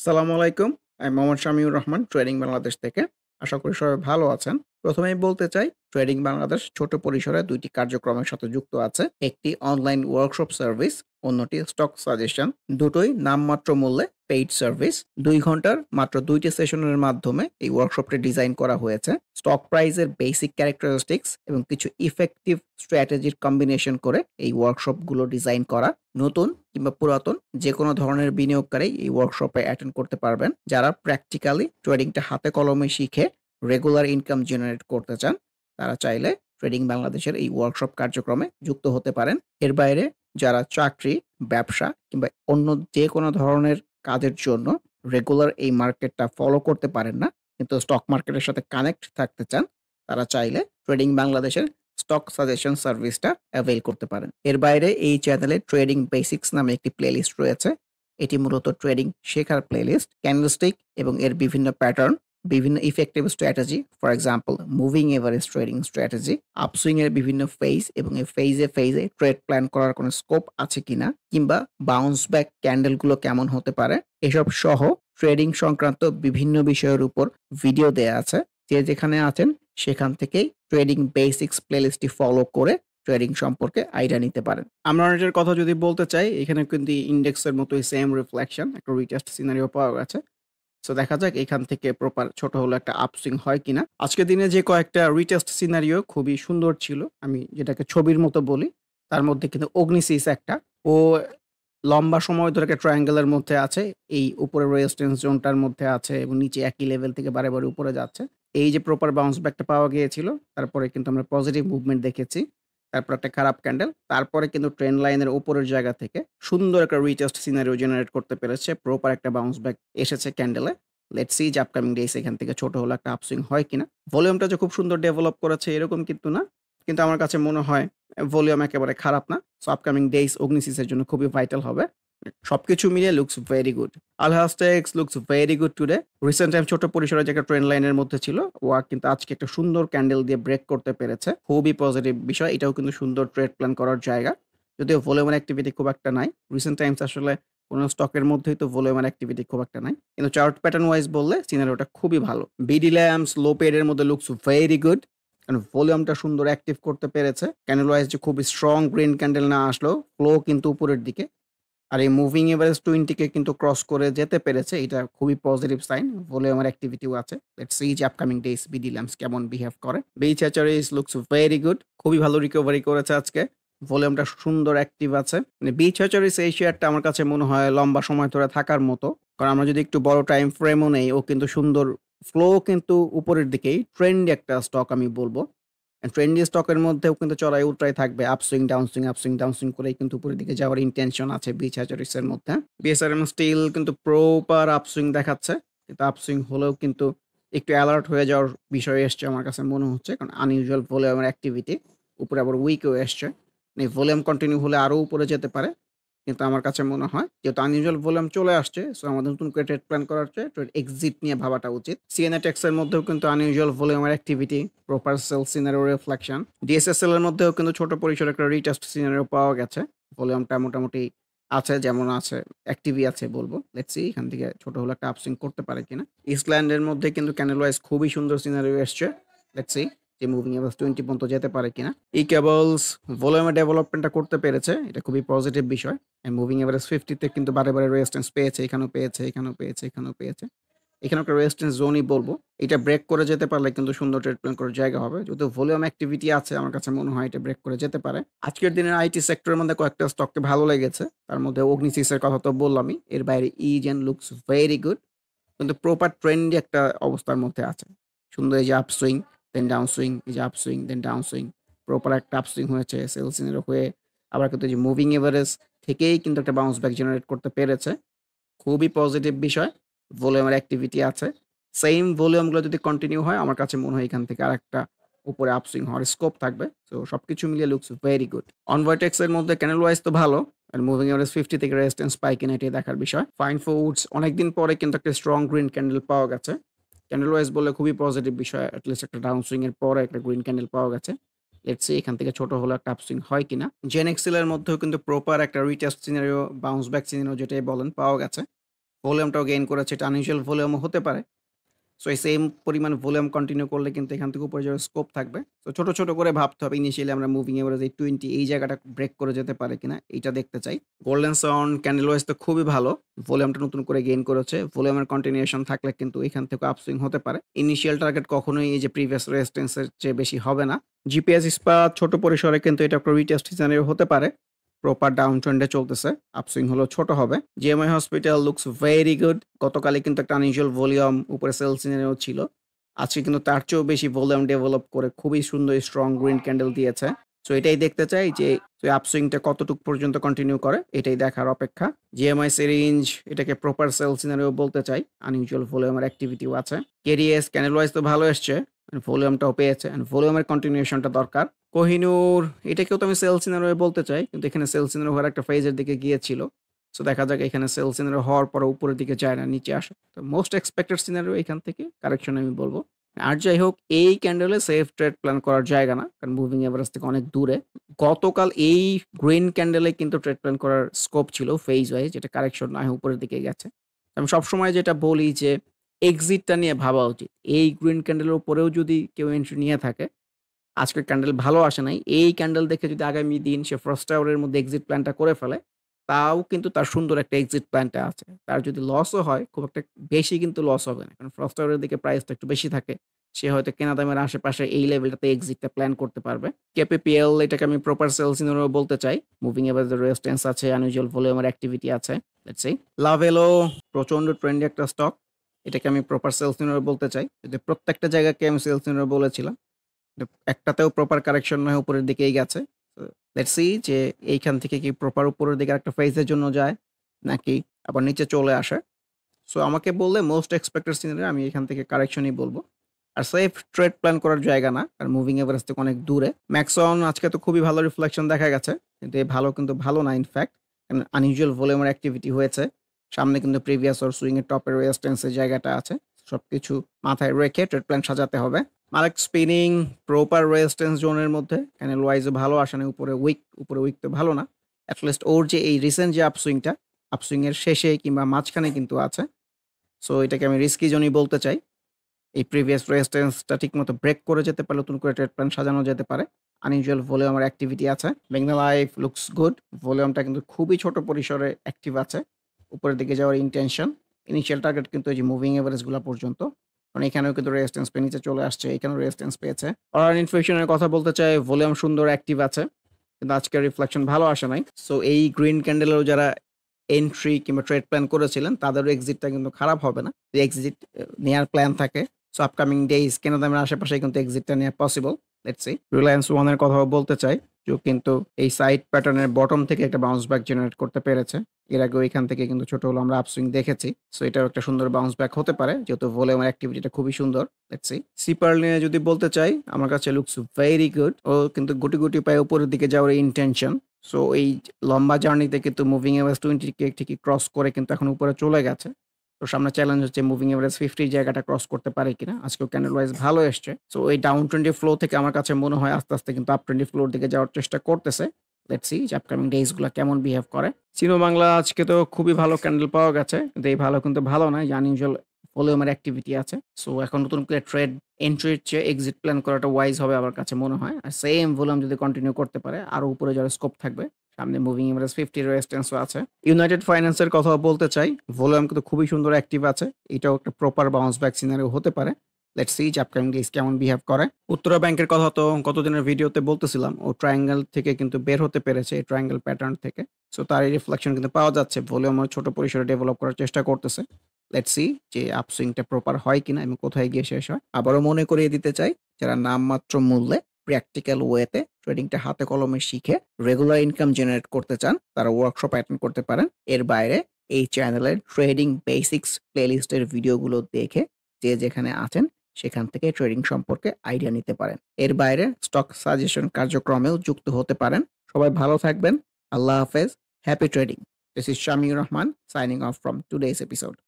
আসসালামু আলাইকুম। আমি মোহাম্মদ শামিউর রহমান ট্রেডিং বাংলাদেশ থেকে। আশা করি সবাই ভালো আছেন। ১ম এই বলতে চাই ট্রেডিং বাংলাদেশ ছোট পরিসরে ২ টি কার্যক্রমের সাথে যুক্ত আছে। একটি অনলাইন ওয়ার্কশপ সার্ভিস, অন্যটি স্টক সাজেশন। দুটোই নামমাত্র মূল্যে পেইড সার্ভিস। ২ ঘন্টার মাত্র ২ টি সেশনের মাধ্যমে এই ওয়ার্কশপটি ডিজাইন করা হয়েছে। স্টক প্রাইসের বেসিক ক্যারেক্টারিস্টিক্স এবং কিছু ইফেক্টিভ স্ট্র্যাটেজির কম্বিনেশন করে এই ওয়ার্কশপগুলো ডিজাইন করা। নতুন কিংবা পুরাতন যেকোনো ধরনের বিনিয়োগকারী এই ওয়ার্কশপে অ্যাটেন্ড করতে পারবেন। যারা প্র্যাকটিক্যালি ট্রেডিংটা হাতে কলমে শিখে রেগুলার ইনকাম জেনারেট করতে চান, তারা চাইলে ট্রেডিং বাংলাদেশের এই ওয়ার্কশপ কার্যক্রমে যুক্ত হতে পারেন। এর বাইরে যারা চাকরি, ব্যবসা কিংবা অন্য যেকোনো ধরনের কাজের জন্য রেগুলার এই মার্কেটটা ফলো করতে পারেন না, কিন্তু স্টক মার্কেটের সাথে কানেক্ট থাকতে চান, তারা চাইলে ট্রেডিং বাংলাদেশের স্টক সাজেশন সার্ভিসটা অ্যাভেইল করতে পারেন। এর বাইরে এই চ্যানেলে ট্রেডিং বেসিক্স নামে একটি প্লেলিস্ট রয়েছে। এটি মূলত ট্রেডিং শেখার প্লেলিস্ট। ক্যান্ডেলস্টিক এবং এর বিভিন্ন প্যাটার্ন, বিভিন্ন effective strategy, for example moving average trading strategy, upswing এর বিভিন্ন ফেজ এবং এই ফেজে ট্রেড প্ল্যান করার কোনো স্কোপ আছে কিনা, কিংবা বাউন্স ব্যাক ক্যান্ডেলগুলো কেমন হতে পারে, এসব সহ ট্রেডিং সংক্রান্ত বিভিন্ন বিষয়ের উপর ভিডিও দেয়া আছে। যে যেখানে আছেন সেখান থেকেই ট্রেডিং বেসিক্স প্লেলিস্টটি ফলো করে ট্রেডিং সম্পর্কে আইডিয়া নিতে পারেন। আমরা এটার কথা যদি বলতে চাই, এখানে কিন্তু ইন্ডেক্সের মতোই সেম রিফ্লেকশন, একটা রিটেস্ট সিনারিও পাওয়া গেছে। সো দেখা যাক এখান থেকে প্রপার ছোট হলো একটা আপসুইং হয় কিনা। আজকের দিনে যে কয়েকটা রিটেস্ট সিনারিও খুবই সুন্দর ছিল, আমি যেটাকে ছবির মতো বলি, তার মধ্যে কিন্তু অগ্নিসিস একটা। ও লম্বা সময় ধরে একটা ট্রায়াঙ্গেলের মধ্যে আছে। এই উপরের রেজিস্ট্যান্স জোনটার মধ্যে আছে এবং নিচে একই লেভেল থেকে বারে উপরে যাচ্ছে। এই যে প্রপার বাউন্স ব্যাকটা পাওয়া গিয়েছিল, তারপরে কিন্তু আমরা পজিটিভ মুভমেন্ট দেখেছি। তারপর একটা খারাপ ক্যান্ডেল। তারপরে কিন্তু ট্রেন্ড লাইনের উপরের জায়গা থেকে সুন্দর একটা রিটেস্ট সিনারিও জেনারেট করতে পেরেছে। প্রপার একটা বাউন্স ব্যাক এসেছে ক্যান্ডেলে। লেটস সি যে আপকামিং ডেইস এখান থেকে ছোট হলো একটা আপসুইং হয় কিনা। ভলিউমটা যে খুব সুন্দর ডেভেলপ করেছে এরকম কিন্তু না। কিন্তু আমার কাছে মনে হয় ভলিউম একেবারে খারাপ না। সো আপকামিং ডেইস অগ্নিসিসের জন্য খুবই ভাইটাল হবে। সবকিছু মিলিয়ে লুকস ভেরি গুড। আলহাস্টেক্স looks very good today. Recent time ছোট পরিসরে যে একটা ট্রেন্ড লাইনের মধ্যে ছিল, ওয়া কিন্তু আজকে একটা সুন্দর ক্যান্ডেল দিয়ে ব্রেক করতে পেরেছে। খুবই পজিটিভ বিষয়। এটাও কিন্তু সুন্দর ট্রেড প্ল্যান করার জায়গা। যদিও ভলিউমের অ্যাক্টিভিটি খুব একটা নাই। রিসেন্ট টাইমস আসলে কোন স্টকের মধ্যেই তো ভলিউমের অ্যাক্টিভিটি খুব একটা নাই। কিন্তু চার্ট প্যাটার্ন ওয়াইজ বললে সিনারিওটা খুবই ভালো। বিডি ল্যাম্পস লো পেড এর মধ্যে লুকস ভেরি গুড। কারণ ভলিউমটা সুন্দর অ্যাক্টিভ করতে পেরেছে। ক্যান্ডেল ওয়াইজ যে খুবই স্ট্রং গ্রিন ক্যান্ডেল না আসলেও ফ্লো কিন্তু উপরের দিকে। আর এই মুভিং এভারেজ 20 কে কিন্তু ক্রস করে যেতে পেরেছে। এটা খুবই পজিটিভ সাইন। ভলিউমের অ্যাক্টিভিটিও আছে। লেটস সি যে আপকামিং ডেইস বিডি ল্যাম্পস কেমন বিহেভ করে। Beach Hatcheries looks very good. খুবই ভালো রিকভারি করেছে আজকে। ভলিউমটা সুন্দর অ্যাক্টিভ আছে। মানে বিচ হ্যাচারিস এই শেয়ারটা আমার কাছে মনে হয় লম্বা সময় ধরে থাকার মতো। কারণ আমরা যদি একটু বড় টাইম ফ্রেমও নেই, ও কিন্তু সুন্দর ফ্লো কিন্তু উপরের দিকেই। ট্রেন্ডি একটা স্টক আমি বলব। ট্রেন্ডি স্টকের মধ্যেও কিন্তু চড়াই উতরাই থাকবে। আপসুইং, ডাউনসুইং করেই কিন্তু উপরের দিকে যাওয়ার ইনটেনশন আছে বিচ হ্যাচারিস এর মধ্যে। বিএসআরএম স্টিল কিন্তু প্রপার আপসুইং দেখাচ্ছে। কিন্তু আপসুইং হলেও কিন্তু একটু অ্যালার্ট হয়ে যাওয়ার বিষয় এসছে আমার কাছে মনে হচ্ছে। কারণ আনইউজুয়াল ভলিউমের অ্যাক্টিভিটি। উপরে আবার উইকও এসছে। এই ভলিউম কন্টিনিউ হলে আরো উপরে যেতে পারে। কিন্তু আমার কাছে মনে হয় যেহেতু আনইউজুয়াল ভলিউম চলে আসছে, সো আমাদের নতুন করে ট্রেড প্ল্যান করার চেয়ে ট্রেড এক্সিট নিয়ে ভাবাটা উচিত। সিএনএটেক্স এর মধ্যেও কিন্তু আনইউজুয়াল ভলিউমের activity, proper sell scenario reflection. DSSL এর মধ্যেও কিন্তু ছোট পরিসরে একটা রিটেস্ট সিনারিও পাওয়া গেছে। ভলিউমটা মোটামুটি আছে, যেমন আছে, অ্যাক্টিভই আছে বলব। লেটস সি এখান থেকে ছোট হলে একটা আপসুইং করতে পারে কিনা। ইসল্যান্ডের মধ্যে কিন্তু ক্যান্ডেল ওয়াইজ খুবই সুন্দর সিনারিও এসছে। লেটস সি যে মুভিং এভারেজ 20 পর্যন্ত যেতে পারে কিনা। ই কেবলস ভলিউমের ডেভেলপমেন্টটা করতে পেরেছে। এটা খুবই পজিটিভ বিষয়। মুভিং এভারেজ 50 তে কিন্তু বারে রেজিস্ট্যান্স পেয়েছে। এখানেও পেয়েছে, এখানেও পেয়েছে, এখানেও পেয়েছে। এখানে একটা রেজিস্ট্যান্স জোনই বলবো। এটা ব্রেক করে যেতে পারলে কিন্তু সুন্দর ট্রেড প্ল্যান করার জায়গা হবে। যেহেতু ভলিউম অ্যাক্টিভিটি আছে, আমার কাছে মনে হয় এটা ব্রেক করে যেতে পারে। আজকের দিনের আইটি সেক্টরের মধ্যে কয়েকটা স্টককে ভালো লেগেছে। তার মধ্যে অগ্নিসিসের কথা তো বললামই। এর বাইরে ইজেন লুকস ভেরি গুড। কিন্তু প্রপার ট্রেন্ডি একটা অবস্থার মধ্যে আছে। সুন্দর এই যে আপসুইং, দেন ডাউনসুইং, এই যে আপসুইং, দেন ডাউনসুইং। প্রপার একটা আপসুইং হয়েছে সেলস এর হয়ে। আবার কিন্তু এই যে মুভিং এভারেজ থেকেই কিন্তু একটা বাউন্স ব্যাক জেনারেট করতে পেরেছে। খুবই পজিটিভ বিষয়। ভলিউমের অ্যাক্টিভিটি আছে। সেইম ভলিউম গুলো যদি কন্টিনিউ হয়, আমার কাছে মনে হয় এখান থেকে আরেকটা উপরে আপসুইং হওয়ার স্কোপ থাকবে। সো সবকিছু মিলিয়ে লুকস ভেরি গুড। অনভারটেক্স এর মধ্যে ক্যান্ডেল ওয়াইজ তো ভালো। আর মুভিং এভারেজ 50 থেকে রেজিস্ট্যান্স পায় কিনা এটাই দেখার বিষয়। ফাইন ফুডস অনেকদিন পরে কিন্তু একটা স্ট্রং গ্রিন ক্যান্ডেল পাওয়া গেছে। ক্যান্ডেল ওয়াইজ বললে খুবই পজিটিভ বিষয়। এট লিস্ট একটা ডাউন সুইং এর পরে একটা গ্রিন ক্যান্ডেল পাওয়া গেছে। লেটস সি এখান থেকে ছোট হলো একটা আপসুইং হয় কিনা। জেনেক্সেল এর মধ্যেও কিন্তু প্রপার একটা retest scenario, bounce back scenario যেটাই বলেন পাওয়া গেছে। ভলিউমটাও গেইন করেছে। এটা আনইউজুয়াল ভলিউমও হতে পারে। সো এই সেম পরিমাণ ভলিউম কন্টিনিউ করলে কিন্তু এখান থেকে উপরে যাওয়ার স্কোপ থাকবে। তো ছোট, ছোট করে ভাবতে হবে। ইনিশিয়ালি আমরা মুভিং এভারেজ এই 20 এই জায়গাটা ব্রেক করে যেতে পারে কিনা এইটা দেখতে চাই। গোল্ডেন সান ক্যান্ডেল ওয়াইজ তো খুবই ভালো। ভলিউমটা নতুন করে গেইন করেছে। ভলিউমের কন্টিনিউশন থাকলে কিন্তু এখান থেকে আপসুইং হতে পারে। ইনিশিয়াল টার্গেট কখনোই এই যে প্রিভিয়াস রেজিস্ট্যান্স এর চেয়ে বেশি হবে না। জিপিএস ইস্পাত ছোট পরিসরে কিন্তু এটা একটা রিটেস্ট সিনারিও হতে পারে। প্রপার ডাউন ট্রেন্ডে চলতেছে। আপসুইং হলেও ছোট হবে। GMI hospital looks very good. গতকালই কিন্তু একটা আনইউজুয়াল ভলিউম উপরে সেল সিনারিও ছিল। আজকে কিন্তু তার চেয়েও বেশি ভলিউম ডেভেলপ করে খুবই সুন্দর স্ট্রং গ্রিন ক্যান্ডেল দিয়েছে। সো এটাই দেখতে চাই যে আপসুইংটা কতটুকু পর্যন্ত কন্টিনিউ করে এটাই দেখার অপেক্ষা। জিএমআই সিরিঞ্জ এটাকে প্রপার সেল সিনারিও বলতে চাই। আনইউজুয়াল ভলিউমের অ্যাক্টিভিটিও আছে। কেডিএস ক্যান্ডেল ওয়াইজ তো ভালো এসছে। ভলিউমটাও পেয়েছে। ভলিউমের কন্টিনিউশনটা দরকার। কোহিনূর এটাকেও তো আমি সেল সিনারিও বলতে চাই। কিন্তু এখানে সেল সিনারিও হওয়ার একটা ফেজের দিকে গিয়েছিল। সো দেখা যাক এখানে সেল সিনারিও হওয়ার পরে উপরের দিকে যায় না, নিচে আসে। তো মোস্ট এক্সপেক্টেড সিনারিও এখান থেকে কারেকশন আমি বলব। আর যাই হোক এই ক্যান্ডেলে সেফ ট্রেড প্ল্যান করার জায়গা না। কারণ মুভিং এভারেজ থেকে অনেক দূরে। গতকাল এই গ্রিন ক্যান্ডেলে কিন্তু ট্রেড প্ল্যান করার স্কোপ ছিল ফেজ ওয়াইজ, যেটা কারেকশন না হয়ে উপরের দিকে গেছে। আমি সবসময় যেটা বলি যে এক্সিটটা নিয়ে ভাবা উচিত। এই গ্রিন ক্যান্ডেলের উপরেও যদি কেউ এন্ট্রি নিয়ে থাকে, আজকের ক্যান্ডেল ভালো আসে নাই। এই ক্যান্ডেল দেখে যদি আগামী দিন সে ফার্স্ট আওয়ারের মধ্যে এক্সিট প্ল্যানটা করে ফেলে, তাও কিন্তু তার সুন্দর একটা এক্সিট প্ল্যানটা আছে। তার যদি লসও হয়, খুব একটা বেশি কিন্তু লস হবে না। কারণ ফার্স্ট আওয়ারের দিকে প্রাইসটা একটু বেশি থাকে। সে হয়তো কেনা দামের আশেপাশে এই লেভেলটাতে এক্সিটটা প্ল্যান করতে পারবে। কেপিপিএল এটাকে আমি প্রপার সেল সিনারিও বলতে চাই। মুভিং এভারেজ রেজিস্ট্যান্স আছে, আনইউজুয়াল ভলিউমের অ্যাক্টিভিটি আছে। Let's see. লাভেলো প্রচন্ড ট্রেন্ডি একটা স্টক। এটাকে আমি প্রপার সেল সিনারিও বলতে চাই। যদি প্রত্যেকটা জায়গাকে আমি সেল সিনারিও বলেছিলাম। একটাতেও প্রপার কারেকশন নয় উপরের দিকেই গেছে। লেটস সি যে এইখান থেকে কি প্রপার উপরের দিকে একটা ফেজের জন্য যায় নাকি আবার নিচে চলে আসে। সো আমাকে বললে মোস্ট এক্সপেক্টেড সিনারি আমি এখান থেকে কারেকশনই বলবো। আর সেফ ট্রেড প্ল্যান করার জায়গা না। আর মুভিং এভারেজ থেকে অনেক দূরে। ম্যাক্সন আজকে তো খুবই ভালো রিফ্লেকশন দেখা গেছে। কিন্তু এই ভালো কিন্তু ভালো না ইনফ্যাক্ট। কারণ আনইউজুয়াল ভলিউমের অ্যাক্টিভিটি হয়েছে। সামনে কিন্তু প্রিভিয়াস ওর সুইং এর টপের রেজিস্ট্যান্সের জায়গাটা আছে। সবকিছু মাথায় রেখে ট্রেড প্ল্যান সাজাতে হবে। মার্ক স্পিনিং প্রপার রেজিস্ট্যান্স জোনের মধ্যে ক্যান্ডেল ওয়াইজও ভালো আসে না, উপরে উইক তো ভালো না। অ্যাটলিস্ট ওর যে এই রিসেন্ট যে আপসুইং এর শেষে কিংবা মাঝখানে কিন্তু আছে। সো এটাকে আমি রিস্কি জোনই বলতে চাই। এই প্রিভিয়াস রেজিস্ট্যান্সটা ঠিকমতো ব্রেক করে যেতে পারলে নতুন করে ট্রেড প্ল্যান সাজানো যেতে পারে। আনইউজুয়াল ভলিউমের অ্যাক্টিভিটি আছে। মেঘনা লাইফ লুকস গুড। ভলিউমটা কিন্তু খুবই ছোট পরিসরে অ্যাক্টিভ আছে। উপরের দিকে যাওয়ার ইনটেনশন। ইনিশিয়াল টার্গেট কিন্তু এই যে মুভিং এভারেজ গুলা পর্যন্ত। কারণ এখানেও কিন্তু রেজিস্ট্যান্স পেয়ে নিচে চলে আসছে। এখানেও রেজিস্ট্যান্স পেয়েছে। অর্ডার ইনফ্লেশনের কথা বলতে চাই, ভলিউম সুন্দর অ্যাক্টিভ আছে। কিন্তু আজকের রিফ্লেকশন ভালো আসে নাই। সো এই গ্রিন ক্যান্ডেলেও যারা এন্ট্রি কিংবা ট্রেড প্ল্যান করেছিলেন তাদেরও এক্সিটটা কিন্তু খারাপ হবে না। যদি এক্সিট নেয়ার প্ল্যান থাকে, সো আপকামিং ডেইজ কেনা দামের আশেপাশে কিন্তু এক্সিটটা নেওয়া পসিবল। Let's see. রিলায়েন্স ওয়ানের কথাও বলতে চাই। যে কিন্তু এই সাইড প্যাটার্নের বটম থেকে একটা বাউন্স ব্যাক জেনারেট করতে পেরেছে। এর আগে এখান থেকে কিন্তু ছোট হলো আমরা আপসুইং দেখেছি। সো এটাও একটা সুন্দর বাউন্স ব্যাক হতে পারে যেহেতু ভলিউমের অ্যাক্টিভিটিটা খুবই সুন্দর। Let's see. সিপার নিয়ে যদি বলতে চাই, আমার কাছে লুকস ভেরি গুড। ও কিন্তু গুটি, গুটি পায়ে উপরের দিকে যাওয়ার ইনটেনশন। সো এই লম্বা জার্নিতে কিন্তু মুভিং এভারেজ 20 কে ঠিকই ক্রস করে কিন্তু এখন উপরে চলে গেছে। তো সামনে চ্যালেঞ্জ হচ্ছে মুভিং এভারেজ 50 জায়গাটা ক্রস করতে পারে কিনা। আজকেও ক্যান্ডেল ওয়াইজ ভালো এসছে। সো এই ডাউন ট্রেন্ডি ফ্লো থেকে আমার কাছে মনে হয় আস্তে, আস্তে কিন্তু আপ ট্রেন্ডি ফ্লোর দিকে যাওয়ার চেষ্টা করতেছে। লেটস সি যে আপকামিং ডেইজ গুলা কেমন বিহেভ করে। সিনো বাংলা আজকে তো খুবই ভালো ক্যান্ডেল পাওয়া গেছে। কিন্তু এই ভালো কিন্তু ভালো না। আনইউজুয়াল ভলিউমের অ্যাক্টিভিটি আছে। সো এখন নতুন করে ট্রেড এন্ট্রির চেয়ে এক্সিট প্ল্যান করাটা ওয়াইজ হবে আমার কাছে মনে হয়। আর সেম ভলিউম যদি কন্টিনিউ করতে পারে আরো উপরে যাওয়ার স্কোপ থাকবে। সামনে মুভিং এভারেজ 50 রেজিস্ট্যান্সও আছে। ইউনাইটেড ফাইন্যান্সের কথাও বলতে চাই। ভলিউম কিন্তু খুবই সুন্দর অ্যাক্টিভ আছে। এটাও একটা প্রপার বাউন্স ব্যাক সিনারিও হতে পারে। লেটস সি যে আপকামিং ডেজ কেমন বিহেভ করে। উত্তরা ব্যাংকের কথা তো গতদিনের ভিডিওতে বলতেছিলাম। ও ট্রায়াঙ্গেল থেকে কিন্তু বের হতে পেরেছে এই ট্রায়াঙ্গেল প্যাটার্ন থেকে। সো তার এই রিফ্লেকশন কিন্তু পাওয়া যাচ্ছে। ভলিউম ছোট পরিসরে ডেভেলপ করার চেষ্টা করতেছে। লেটস সি যে আপসুইংটা প্রপার হয় কিনা এবং কোথায় গিয়ে শেষ হয়। আবারও মনে করিয়ে দিতে চাই, যারা নামমাত্র মূল্যে প্র্যাকটিক্যাল ওয়েতে ট্রেডিংটা হাতে কলমে শিখে রেগুলার ইনকাম জেনারেট করতে চান, তারা ওয়ার্কশপ অ্যাটেন্ড করতে পারেন। এর বাইরে এই চ্যানেলের ট্রেডিং বেসিক্স প্লেলিস্টের ভিডিওগুলো দেখে যে যেখানে আছেন সেখান থেকে ট্রেডিং সম্পর্কে আইডিয়া নিতে পারেন। এর বাইরে স্টক সাজেশন কার্যক্রমেও যুক্ত হতে পারেন। সবাই ভালো থাকবেন। আল্লাহ হাফেজ। Happy trading. This is Shamiur Rahman signing off from today's episode.